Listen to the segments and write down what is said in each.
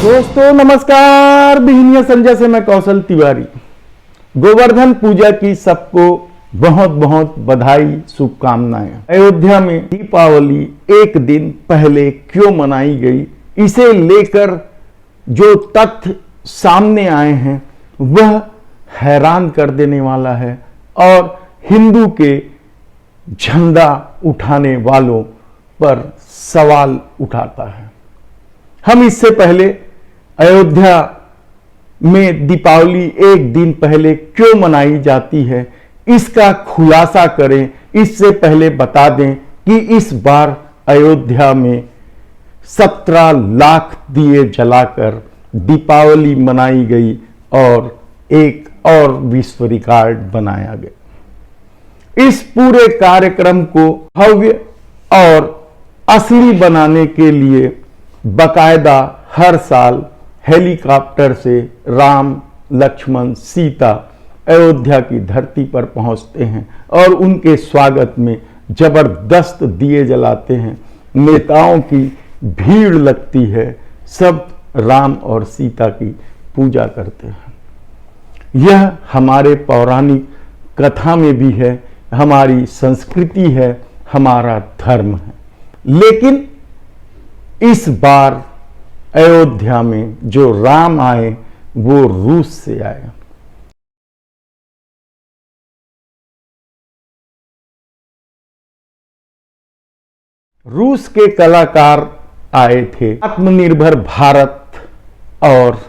दोस्तों नमस्कार। बिहनिया संजय से मैं कौशल तिवारी। गोवर्धन पूजा की सबको बहुत बहुत बधाई, शुभकामनाएं। अयोध्या में दीपावली एक दिन पहले क्यों मनाई गई, इसे लेकर जो तथ्य सामने आए हैं वह हैरान कर देने वाला है और हिंदू के झंडा उठाने वालों पर सवाल उठाता है। हम इससे पहले अयोध्या में दीपावली एक दिन पहले क्यों मनाई जाती है इसका खुलासा करें। इससे पहले बता दें कि इस बार अयोध्या में 17 लाख दिए जलाकर दीपावली मनाई गई और एक और विश्व रिकॉर्ड बनाया गया। इस पूरे कार्यक्रम को भव्य और असली बनाने के लिए बकायदा हर साल हेलीकॉप्टर से राम, लक्ष्मण, सीता अयोध्या की धरती पर पहुंचते हैं और उनके स्वागत में जबरदस्त दिए जलाते हैं। नेताओं की भीड़ लगती है, सब राम और सीता की पूजा करते हैं। यह हमारे पौराणिक कथा में भी है, हमारी संस्कृति है, हमारा धर्म है। लेकिन इस बार अयोध्या में जो राम आए वो रूस से आए। रूस के कलाकार आए थे। आत्मनिर्भर भारत और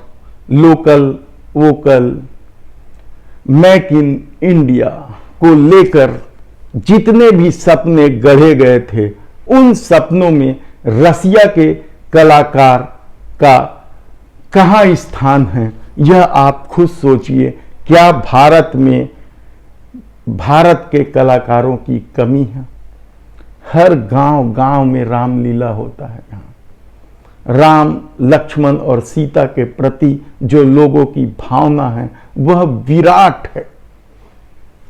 local vocal make in India को लेकर जितने भी सपने गढ़े गए थे, उन सपनों में रसिया के कलाकार का कहाँ स्थान है, यह आप खुद सोचिए। क्या भारत में भारत के कलाकारों की कमी है? हर गांव गांव में रामलीला होता है। यहाँ राम, लक्ष्मण और सीता के प्रति जो लोगों की भावना है वह विराट है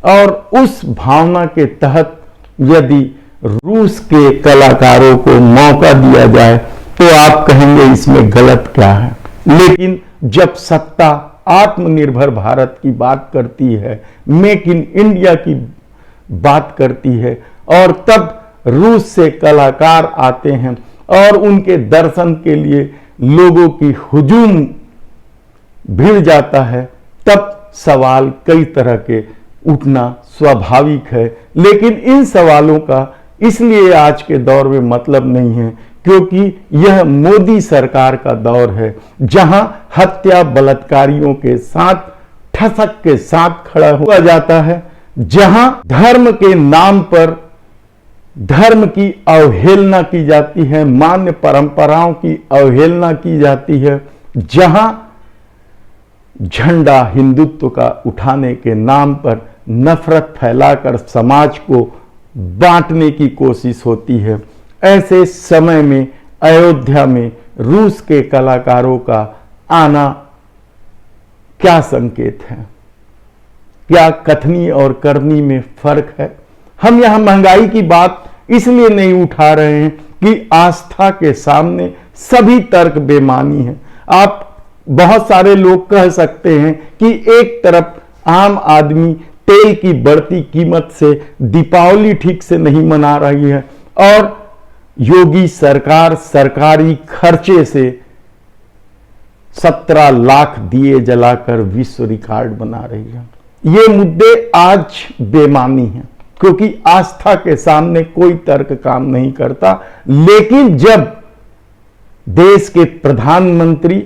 और उस भावना के तहत यदि रूस के कलाकारों को मौका दिया जाए तो आप कहेंगे इसमें गलत क्या है। लेकिन जब सत्ता आत्मनिर्भर भारत की बात करती है, मेक इन इंडिया की बात करती है और तब रूस से कलाकार आते हैं और उनके दर्शन के लिए लोगों की हुजूम भिड़ जाता है, तब सवाल कई तरह के उठना स्वाभाविक है। लेकिन इन सवालों का इसलिए आज के दौर में मतलब नहीं है क्योंकि यह मोदी सरकार का दौर है, जहां हत्या बलात्कारियों के साथ ठसक के साथ खड़ा हुआ जाता है, जहां धर्म के नाम पर धर्म की अवहेलना की जाती है, मान्य परंपराओं की अवहेलना की जाती है, जहां झंडा हिंदुत्व का उठाने के नाम पर नफरत फैलाकर समाज को बांटने की कोशिश होती है। ऐसे समय में अयोध्या में रूस के कलाकारों का आना क्या संकेत है? क्या कथनी और करनी में फर्क है? हम यहां महंगाई की बात इसलिए नहीं उठा रहे हैं कि आस्था के सामने सभी तर्क बेमानी है। आप बहुत सारे लोग कह सकते हैं कि एक तरफ आम आदमी तेल की बढ़ती कीमत से दीपावली ठीक से नहीं मना रही है और योगी सरकार सरकारी खर्चे से 17 लाख दिए जलाकर विश्व रिकॉर्ड बना रही है। ये मुद्दे आज बेमानी हैं क्योंकि आस्था के सामने कोई तर्क काम नहीं करता। लेकिन जब देश के प्रधानमंत्री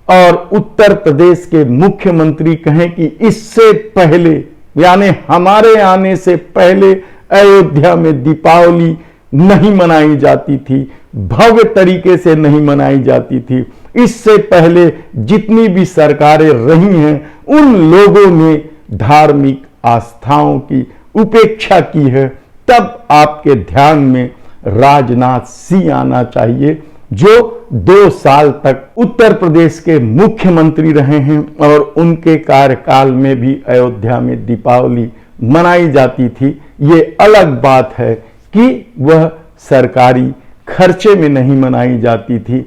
और उत्तर प्रदेश के मुख्यमंत्री कहें कि इससे पहले यानी हमारे आने से पहले अयोध्या में दीपावली नहीं मनाई जाती थी, भव्य तरीके से नहीं मनाई जाती थी, इससे पहले जितनी भी सरकारें रही हैं उन लोगों ने धार्मिक आस्थाओं की उपेक्षा की है, तब आपके ध्यान में राजनाथ सिंह आना चाहिए जो 2 साल तक उत्तर प्रदेश के मुख्यमंत्री रहे हैं और उनके कार्यकाल में भी अयोध्या में दीपावली मनाई जाती थी। ये अलग बात है कि वह सरकारी खर्चे में नहीं मनाई जाती थी।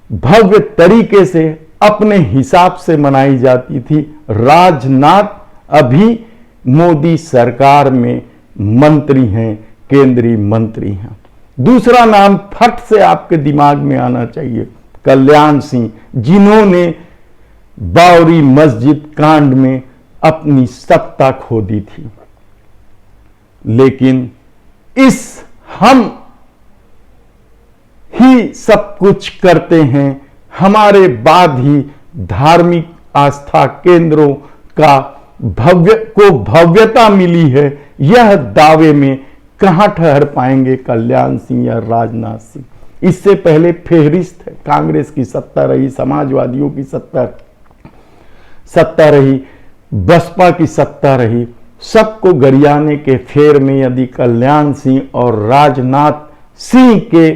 भव्य तरीके से अपने हिसाब से मनाई जाती थी। राजनाथ अभी मोदी सरकार में मंत्री हैं, केंद्रीय मंत्री हैं। दूसरा नाम फट से आपके दिमाग में आना चाहिए, कल्याण सिंह, जिन्होंने बाबरी मस्जिद कांड में अपनी सत्ता खो दी थी। लेकिन इस हम ही सब कुछ करते हैं, हमारे बाद ही धार्मिक आस्था केंद्रों का भव्यता मिली है, यह दावे में कहां ठहर पाएंगे कल्याण सिंह या राजनाथ सिंह। इससे पहले फेहरिस्त है, कांग्रेस की सत्ता रही, समाजवादियों की सत्ता रही, बसपा की सत्ता रही। सबको गरियाने के फेर में यदि कल्याण सिंह और राजनाथ सिंह के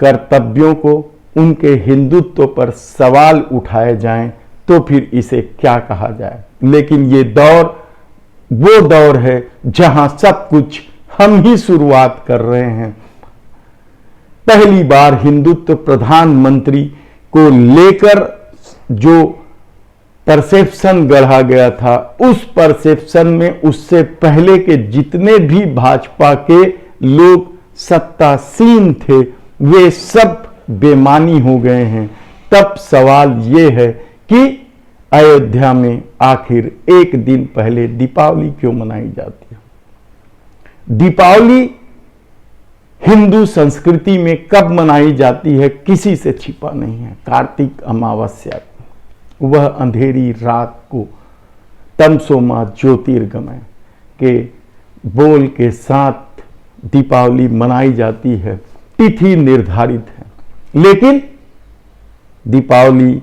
कर्तव्यों को, उनके हिंदुत्व पर सवाल उठाए जाएं, तो फिर इसे क्या कहा जाए। लेकिन ये दौर वो दौर है जहां सब कुछ हम ही शुरुआत कर रहे हैं। पहली बार हिंदुत्व प्रधानमंत्री को लेकर जो परसेप्शन गढ़ा गया था, उस परसेप्शन में उससे पहले के जितने भी भाजपा के लोग सत्तासीन थे, वे सब बेमानी हो गए हैं। तब सवाल ये है कि अयोध्या में आखिर एक दिन पहले दीपावली क्यों मनाई जाती है? दीपावली हिंदू संस्कृति में कब मनाई जाती है किसी से छिपा नहीं है। कार्तिक अमावस्या को, वह अंधेरी रात को तमसोमा ज्योतिर्गमय के बोल के साथ दीपावली मनाई जाती है। तिथि निर्धारित है, लेकिन दीपावली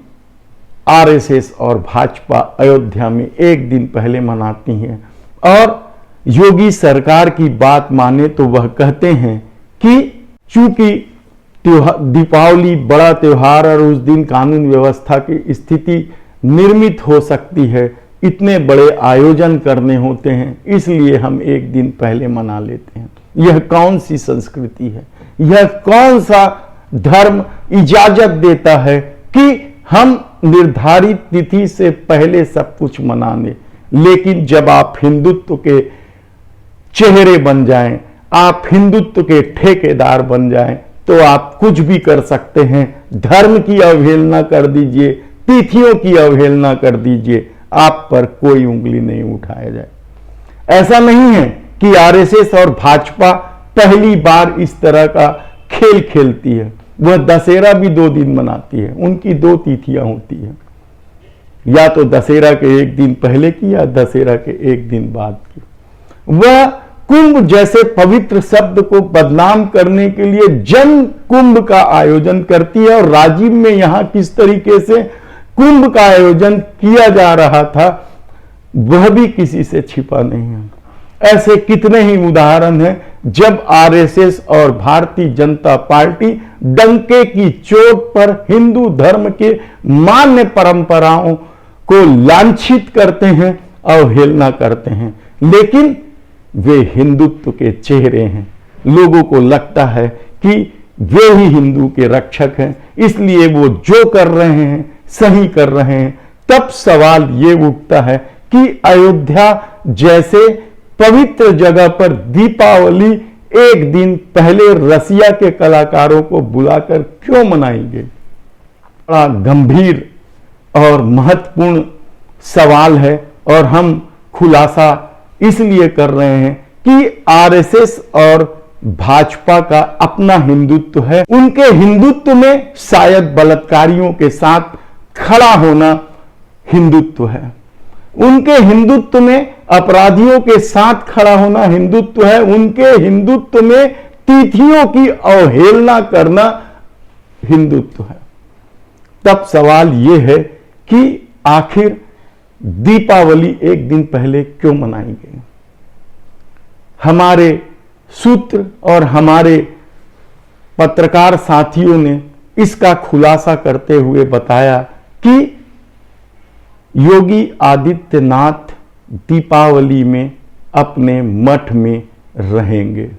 आरएसएस और भाजपा अयोध्या में एक दिन पहले मनाती हैं। और योगी सरकार की बात माने तो वह कहते हैं कि चूंकि दीपावली बड़ा त्योहार और उस दिन कानून व्यवस्था की स्थिति निर्मित हो सकती है, इतने बड़े आयोजन करने होते हैं, इसलिए हम एक दिन पहले मना लेते हैं। यह कौन सी संस्कृति है? यह कौन सा धर्म इजाजत देता है कि हम निर्धारित तिथि से पहले सब कुछ मनाने? लेकिन जब आप हिंदुत्व के चेहरे बन जाएं, आप हिंदुत्व के ठेकेदार बन जाएं, तो आप कुछ भी कर सकते हैं। धर्म की अवहेलना कर दीजिए, तिथियों की अवहेलना कर दीजिए, आप पर कोई उंगली नहीं उठाया जाए। ऐसा नहीं है कि आरएसएस और भाजपा पहली बार इस तरह का खेल खेलती है। वह दशहरा भी 2 दिन मनाती है, उनकी 2 तिथियां होती है, या तो दशहरा के एक दिन पहले की या दशहरा के एक दिन बाद की। वह कुंभ जैसे पवित्र शब्द को बदनाम करने के लिए जन कुंभ का आयोजन करती है, और राजीव में यहां किस तरीके से कुंभ का आयोजन किया जा रहा था वह भी किसी से छिपा नहीं है। ऐसे कितने ही उदाहरण हैं जब आरएसएस और भारतीय जनता पार्टी डंके की चोट पर हिंदू धर्म के मान्य परंपराओं को लांछित करते हैं, अवहेलना करते हैं, लेकिन वे हिंदुत्व के चेहरे हैं। लोगों को लगता है कि वे ही हिंदू के रक्षक हैं, इसलिए वो जो कर रहे हैं सही कर रहे हैं। तब सवाल ये उठता है कि अयोध्या जैसे पवित्र जगह पर दीपावली एक दिन पहले रसिया के कलाकारों को बुलाकर क्यों मनाएंगे? बड़ा गंभीर और महत्वपूर्ण सवाल है, और हम खुलासा इसलिए कर रहे हैं कि आरएसएस और भाजपा का अपना हिंदुत्व है। उनके हिंदुत्व में शायद बलात्कारियों के साथ खड़ा होना हिंदुत्व है, उनके हिंदुत्व में अपराधियों के साथ खड़ा होना हिंदुत्व है, उनके हिंदुत्व में तिथियों की अवहेलना करना हिंदुत्व है। तब सवाल यह है कि आखिर दीपावली एक दिन पहले क्यों मनाई गई? हमारे सूत्र और हमारे पत्रकार साथियों ने इसका खुलासा करते हुए बताया कि योगी आदित्यनाथ दीपावली में अपने मठ में रहेंगे,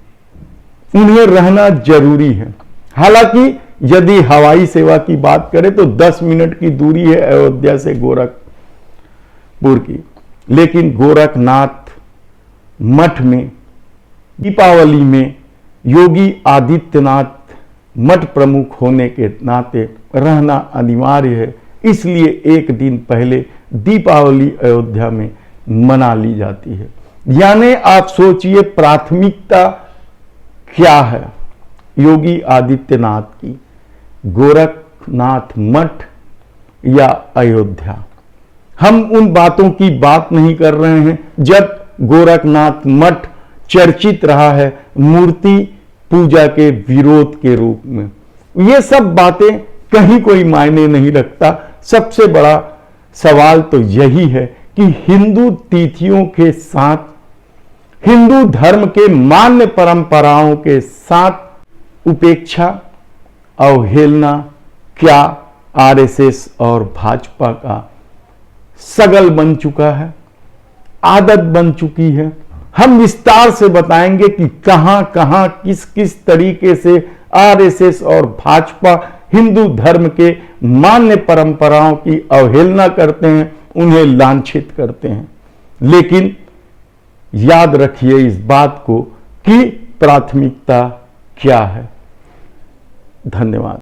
उन्हें रहना जरूरी है। हालांकि यदि हवाई सेवा की बात करें तो 10 मिनट की दूरी है अयोध्या से गोरखपुर की। लेकिन गोरखनाथ मठ में दीपावली में योगी आदित्यनाथ मठ प्रमुख होने के नाते रहना अनिवार्य है, इसलिए एक दिन पहले दीपावली अयोध्या में मना ली जाती है। यानी आप सोचिए प्राथमिकता क्या है योगी आदित्यनाथ की, गोरखनाथ मठ या अयोध्या। हम उन बातों की बात नहीं कर रहे हैं जब गोरखनाथ मठ चर्चित रहा है मूर्ति पूजा के विरोध के रूप में। ये सब बातें कहीं कोई मायने नहीं रखता। सबसे बड़ा सवाल तो यही है कि हिंदू तिथियों के साथ, हिंदू धर्म के मान्य परंपराओं के साथ उपेक्षा, अवहेलना क्या आरएसएस और भाजपा का सगल बन चुका है, आदत बन चुकी है। हम विस्तार से बताएंगे कि कहां कहां किस किस तरीके से आरएसएस और भाजपा हिंदू धर्म के मान्य परंपराओं की अवहेलना करते हैं, उन्हें लांछित करते हैं। लेकिन याद रखिए इस बात को कि प्राथमिकता क्या है। धन्यवाद।